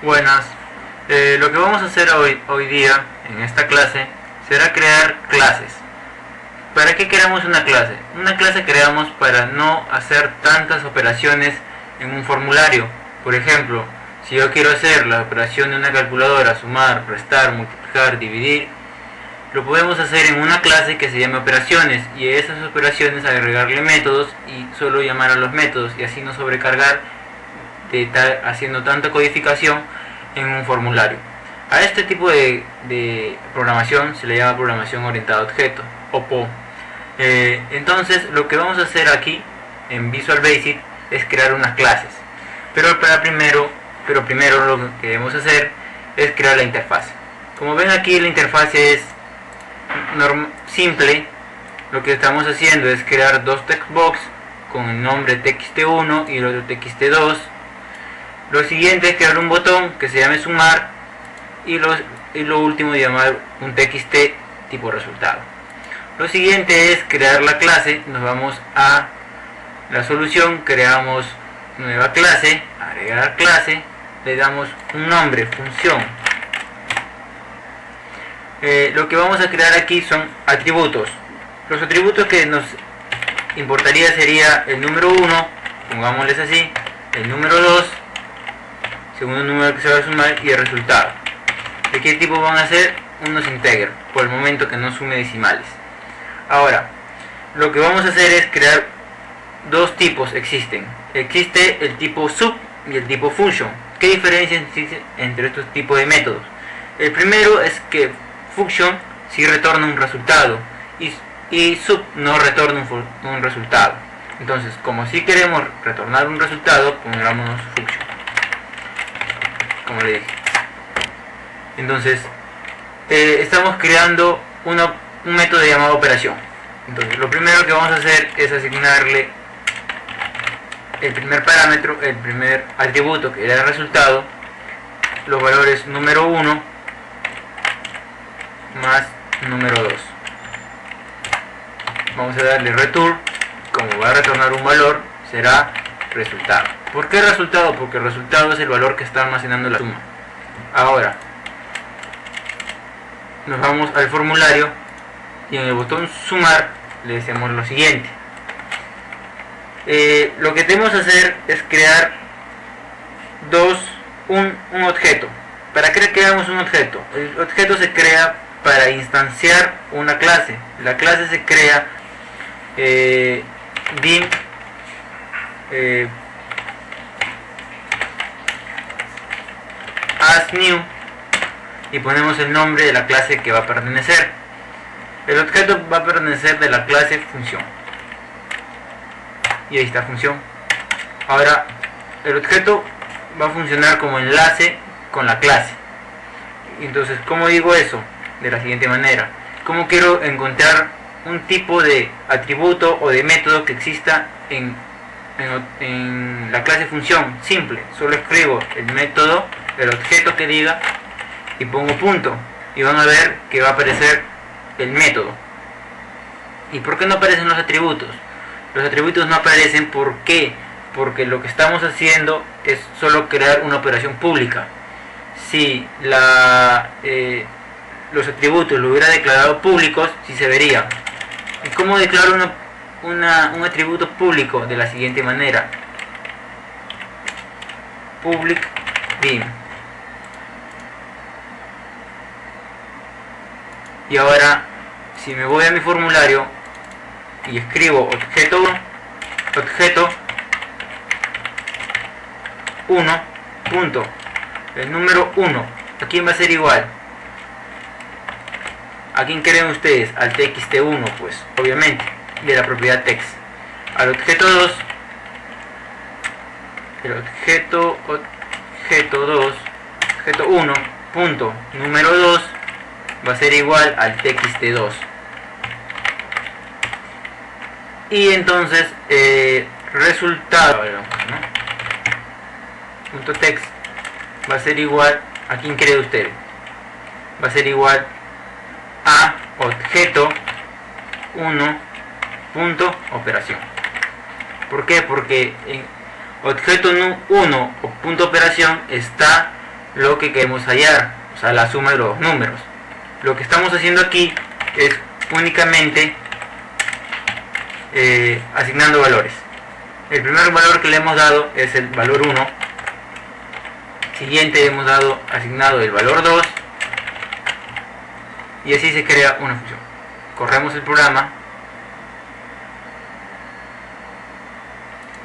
Buenas. Lo que vamos a hacer hoy día en esta clase será crear clases. ¿Para qué creamos una clase? Una clase creamos para no hacer tantas operaciones en un formulario. Por ejemplo, si yo quiero hacer la operación de una calculadora, sumar, restar, multiplicar, dividir, lo podemos hacer en una clase que se llama operaciones, y a esas operaciones agregarle métodos y solo llamar a los métodos, y así no sobrecargar de estar haciendo tanta codificación en un formulario. A este tipo de programación se le llama programación orientada a objeto, o PO. Entonces lo que vamos a hacer aquí en Visual Basic es crear unas clases, pero primero lo que debemos hacer es crear la interfaz. Como ven aquí, la interfaz es simple. Lo que estamos haciendo es crear dos textbox con el nombre txt1 y el otro txt2. Lo siguiente es crear un botón que se llame sumar, y lo último llamar un txt tipo resultado. Lo siguiente es crear la clase. Nos vamos a la solución, creamos nueva clase, agregar clase, le damos un nombre, función. Lo que vamos a crear aquí son atributos. Los atributos que nos importaría sería el número 1, pongámosles así, el número 2, segundo número que se va a sumar, y el resultado. ¿De qué tipo van a ser? Unos integer, por el momento que no sume decimales. Ahora, lo que vamos a hacer es crear dos tipos. Existe el tipo sub y el tipo function. ¿Qué diferencia existe entre estos tipos de métodos? El primero es que function sí retorna un resultado y sub no retorna un resultado. Entonces, como si queremos retornar un resultado, pongámonos function, como le dije. Entonces estamos creando un método llamado operación. Entonces lo primero que vamos a hacer es asignarle el primer parámetro, el primer atributo, que era el resultado, los valores número 1 más número 2. Vamos a darle return. Como va a retornar un valor, será resultado. ¿Por qué resultado? Porque el resultado es el valor que está almacenando la suma. Ahora nos vamos al formulario y en el botón sumar le decimos lo siguiente. Lo que tenemos que hacer es crear un objeto. ¿Para qué creamos un objeto? El objeto se crea para instanciar una clase. La clase se crea dim as new, y ponemos el nombre de la clase que va a pertenecer. El objeto va a pertenecer de la clase función, y ahí está función. Ahora el objeto va a funcionar como enlace con la clase. Entonces, ¿cómo digo eso? De la siguiente manera: ¿cómo quiero encontrar un tipo de atributo o de método que exista en la clase función? Simple, solo escribo el método, el objeto que diga, y pongo punto, y van a ver que va a aparecer el método. ¿Y por qué no aparecen los atributos? Los atributos no aparecen, ¿por qué? Porque lo que estamos haciendo es solo crear una operación pública. Si los atributos lo hubiera declarado públicos, sí se vería. ¿Y cómo declaro un atributo público? De la siguiente manera: public dim. Y ahora, si me voy a mi formulario y escribo objeto 1 punto, el número 1, ¿a quién va a ser igual? ¿A quién creen ustedes? Al txt1, pues, obviamente, de la propiedad text. Al objeto 2, el objeto 1 punto número 2 va a ser igual al txt2. Y entonces resultado, ¿no? Punto text va a ser igual, ¿a quién cree usted? Va a ser igual a objeto 1 punto operación. ¿Por qué? Porque en objeto 1 o punto operación está lo que queremos hallar, o sea, la suma de los números. Lo que estamos haciendo aquí es únicamente asignando valores. El primer valor que le hemos dado es el valor 1. Siguiente hemos asignado el valor 2. Y así se crea una función. Corremos el programa.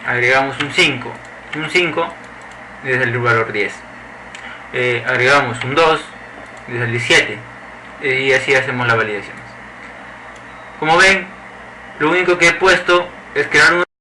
Agregamos un 5 desde el valor 10. Agregamos un 2 desde el 17. Y así hacemos las validaciones. Como ven, lo único que he puesto es crear un